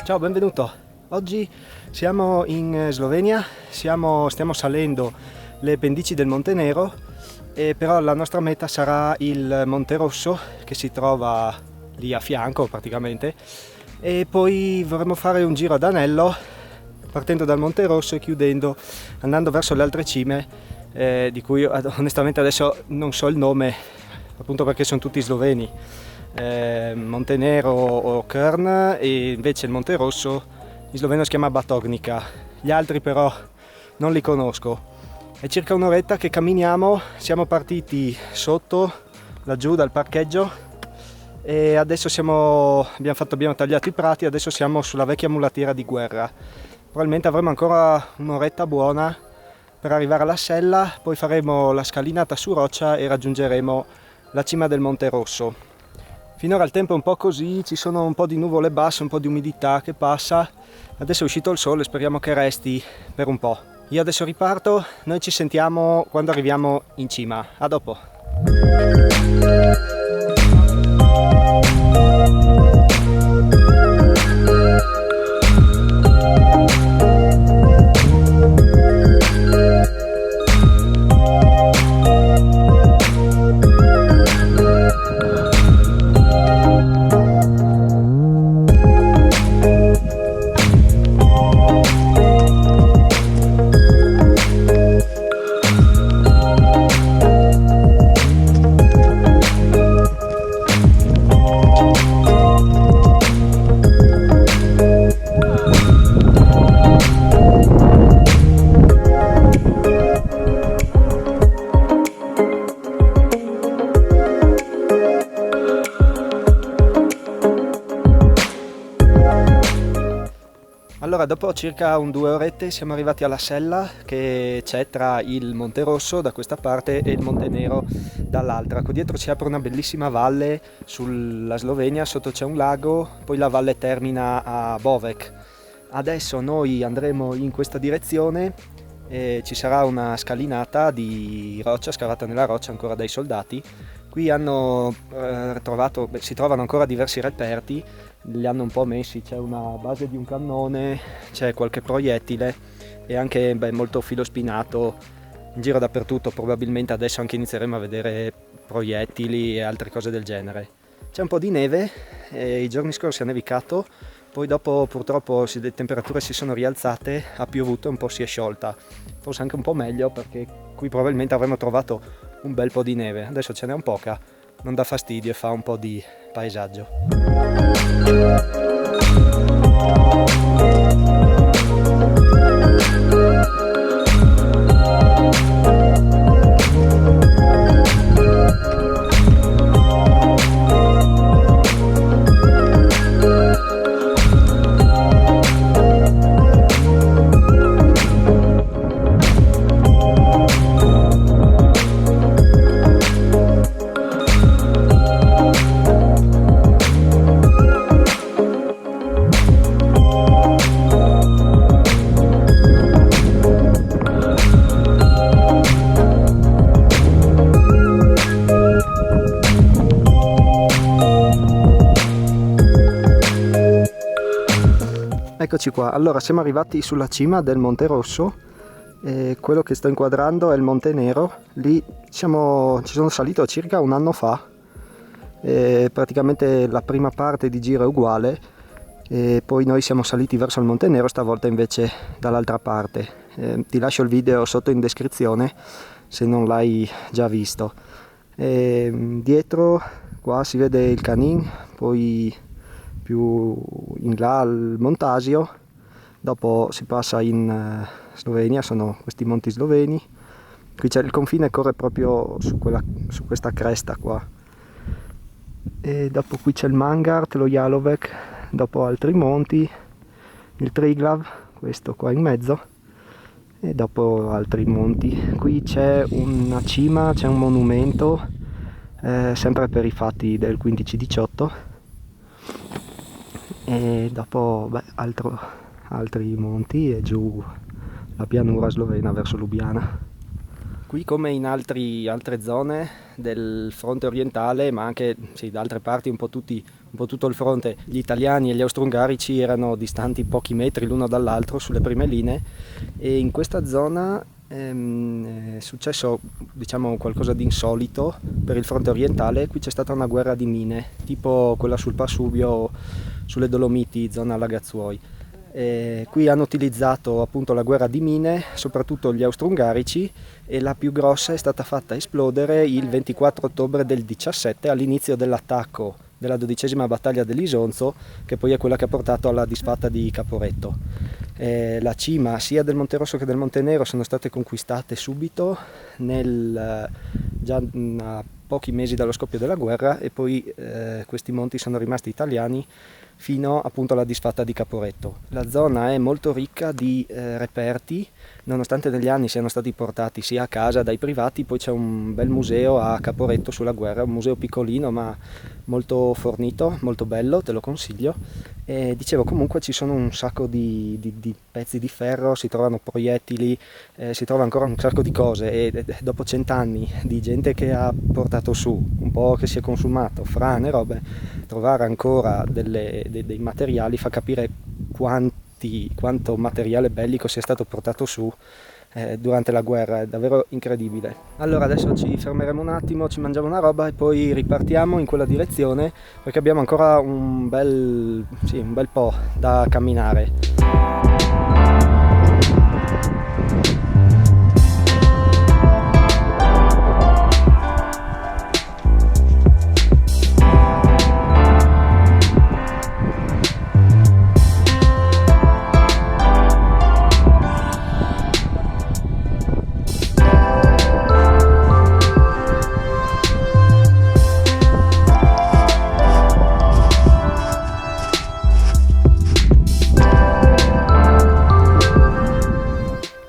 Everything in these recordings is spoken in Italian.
Ciao, benvenuto. Oggi siamo in Slovenia, stiamo salendo le pendici del Monte Nero, però la nostra meta sarà il Monte Rosso, che si trova lì a fianco praticamente, e poi vorremmo fare un giro ad anello partendo dal Monte Rosso e andando verso le altre cime, di cui onestamente adesso non so il nome, appunto perché sono tutti sloveni. Monte Nero o Krn, e invece il Monte Rosso in sloveno si chiama Batognica. Gli altri però non li conosco. È circa un'oretta che camminiamo, siamo partiti sotto, laggiù dal parcheggio, e adesso abbiamo tagliato i prati, adesso siamo sulla vecchia mulattiera di guerra. Probabilmente avremo ancora un'oretta buona per arrivare alla sella, poi faremo la scalinata su roccia e raggiungeremo la cima del Monte Rosso. Finora il tempo è un po' così, ci sono un po' di nuvole basse, un po' di umidità che passa. Adesso è uscito il sole, speriamo che resti per un po'. Io adesso riparto, noi ci sentiamo quando arriviamo in cima. A dopo! Allora, dopo circa 2 orette siamo arrivati alla sella che c'è tra il Monte Rosso da questa parte e il Monte Nero dall'altra. Qui dietro si apre una bellissima valle sulla Slovenia, sotto c'è un lago, poi la valle termina a Bovec. Adesso noi andremo in questa direzione e ci sarà una scalinata di roccia scavata nella roccia ancora dai soldati. Qui si trovano ancora diversi reperti, li hanno un po' messi, c'è una base di un cannone, c'è qualche proiettile e anche molto filo spinato in giro dappertutto. Probabilmente adesso anche inizieremo a vedere proiettili e altre cose del genere. C'è un po' di neve, i giorni scorsi ha nevicato, poi dopo purtroppo le temperature si sono rialzate, ha piovuto e un po' si è sciolta, forse anche un po' meglio perché qui probabilmente avremmo trovato un bel po' di neve. Adesso ce n'è un poca, non dà fastidio e fa un po' di paesaggio. Eccoci qua, allora siamo arrivati sulla cima del Monte Rosso e quello che sto inquadrando è il Monte Nero. Lì ci sono salito circa un anno fa e praticamente la prima parte di giro è uguale e poi noi siamo saliti verso il Monte Nero, stavolta invece dall'altra parte. Ti lascio il video sotto in descrizione se non l'hai già visto. Dietro qua si vede il Canin, poi più in là al Montasio, dopo si passa in Slovenia, sono questi monti sloveni. Qui c'è il confine, corre proprio su questa cresta qua, e dopo qui c'è il Mangart, lo Jalovec, dopo altri monti, il Triglav, questo qua in mezzo, e dopo altri monti. Qui c'è una cima, c'è un monumento, sempre per i fatti del 15-18, e dopo altri monti e giù la pianura slovena verso Lubiana. Qui, come in altre zone del fronte orientale, ma anche da altre parti, un po' tutto il fronte, gli italiani e gli austro-ungarici erano distanti pochi metri l'uno dall'altro sulle prime linee, e in questa zona è successo, diciamo, qualcosa di insolito per il fronte orientale. Qui c'è stata una guerra di mine, tipo quella sul Pasubio o sulle Dolomiti, zona Lagazzuoi. Qui hanno utilizzato appunto la guerra di mine, soprattutto gli austro-ungarici, e la più grossa è stata fatta esplodere il 24 ottobre del 17 all'inizio dell'attacco della 12ª battaglia dell'Isonzo, che poi è quella che ha portato alla disfatta di Caporetto. La cima sia del Monte Rosso che del Monte Nero sono state conquistate subito, già a pochi mesi dallo scoppio della guerra, e poi questi monti sono rimasti italiani fino appunto alla disfatta di Caporetto. La zona è molto ricca di reperti, nonostante negli anni siano stati portati sia a casa dai privati. Poi c'è un bel museo a Caporetto sulla guerra, un museo piccolino ma molto fornito, molto bello, te lo consiglio. E dicevo, comunque ci sono un sacco di pezzi di ferro, si trovano proiettili, si trova ancora un sacco di cose, e dopo 100 anni di gente che ha portato su un po' che si è consumato, frane, robe, trovare ancora dei materiali fa capire quanto materiale bellico sia stato portato su durante la guerra. È davvero incredibile. Allora adesso ci fermeremo un attimo, ci mangiamo una roba e poi ripartiamo in quella direzione, perché abbiamo ancora un bel po' da camminare.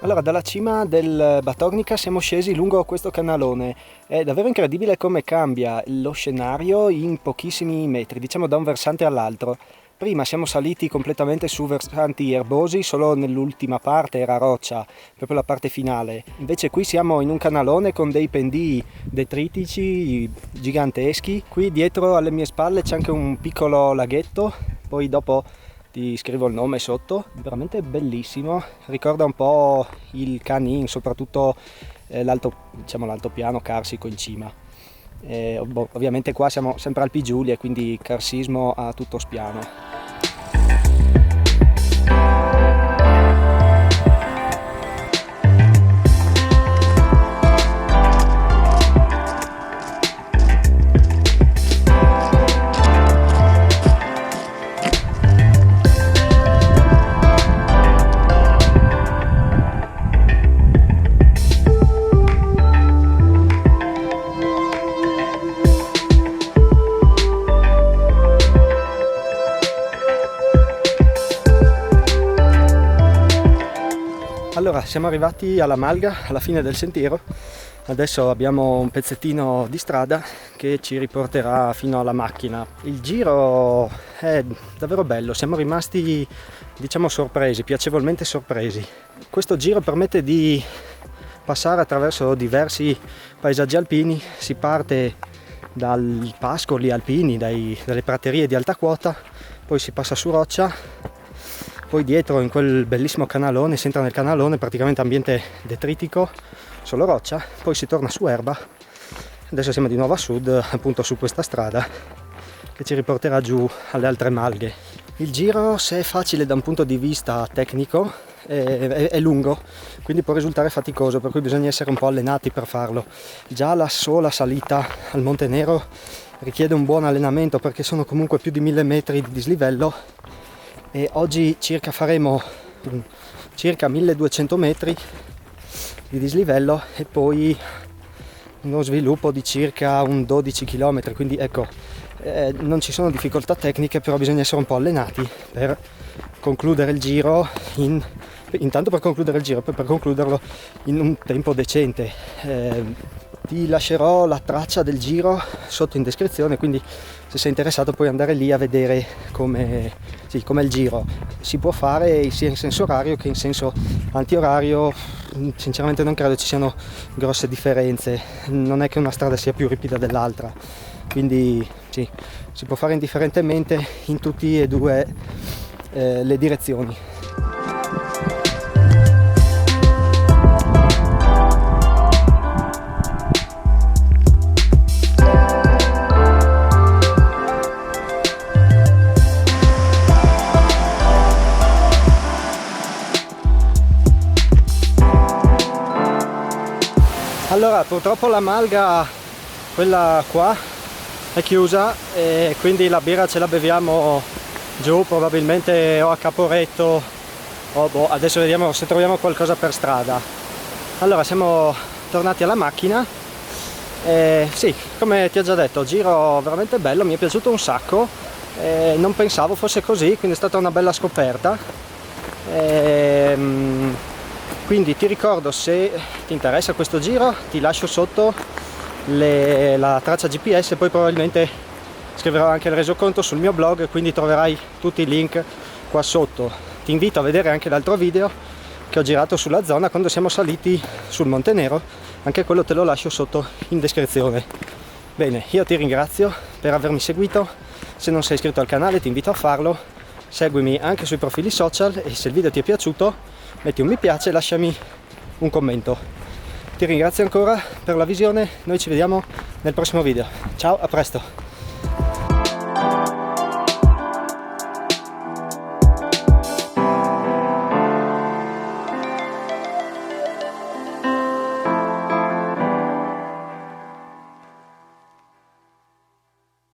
Allora, dalla cima del Batognica siamo scesi lungo questo canalone. È davvero incredibile come cambia lo scenario in pochissimi metri, diciamo da un versante all'altro. Prima siamo saliti completamente su versanti erbosi, solo nell'ultima parte era roccia, proprio la parte finale. Invece qui siamo in un canalone con dei pendii detritici giganteschi. Qui dietro alle mie spalle c'è anche un piccolo laghetto, poi dopo ti scrivo il nome sotto. Veramente bellissimo, ricorda un po' il Canin, soprattutto l'altopiano carsico in cima. Ovviamente qua siamo sempre Alpi Giulie, quindi carsismo a tutto spiano. Allora, siamo arrivati alla Malga, alla fine del sentiero. Adesso abbiamo un pezzettino di strada che ci riporterà fino alla macchina. Il giro è davvero bello, siamo rimasti, diciamo, sorpresi, piacevolmente sorpresi. Questo giro permette di passare attraverso diversi paesaggi alpini. Si parte dai pascoli alpini, dalle praterie di alta quota, poi si passa su roccia. Poi dietro, in quel bellissimo canalone, si entra nel canalone, praticamente ambiente detritico, solo roccia, poi si torna su erba. Adesso siamo di nuovo a sud, appunto su questa strada che ci riporterà giù alle altre malghe. Il giro, se è facile da un punto di vista tecnico, è lungo, quindi può risultare faticoso, per cui bisogna essere un po' allenati per farlo. Già la sola salita al Monte Nero richiede un buon allenamento, perché sono comunque più di 1000 metri di dislivello. E oggi faremo circa 1200 metri di dislivello e poi uno sviluppo di circa un 12 km, quindi ecco, non ci sono difficoltà tecniche, però bisogna essere un po' allenati per concludere il giro intanto per concludere il giro, poi per concluderlo in un tempo decente. ti lascerò la traccia del giro sotto in descrizione, quindi se sei interessato puoi andare lì a vedere com'è il giro. Si può fare sia in senso orario che in senso antiorario. Sinceramente non credo ci siano grosse differenze, non è che una strada sia più ripida dell'altra, quindi sì, si può fare indifferentemente in tutte e due le direzioni. Allora, purtroppo la malga, quella qua, è chiusa e quindi la birra ce la beviamo giù, probabilmente o a Caporetto o adesso vediamo se troviamo qualcosa per strada. Allora, siamo tornati alla macchina e sì, come ti ho già detto, giro veramente bello, mi è piaciuto un sacco, non pensavo fosse così, quindi è stata una bella scoperta. Quindi ti ricordo, se ti interessa questo giro, ti lascio sotto la traccia GPS e poi probabilmente scriverò anche il resoconto sul mio blog, quindi troverai tutti i link qua sotto. Ti invito a vedere anche l'altro video che ho girato sulla zona quando siamo saliti sul Monte Nero, anche quello te lo lascio sotto in descrizione. Bene, io ti ringrazio per avermi seguito, se non sei iscritto al canale ti invito a farlo, seguimi anche sui profili social e se il video ti è piaciuto metti un mi piace e lasciami un commento. Ti ringrazio ancora per la visione, noi ci vediamo nel prossimo video. Ciao, a presto!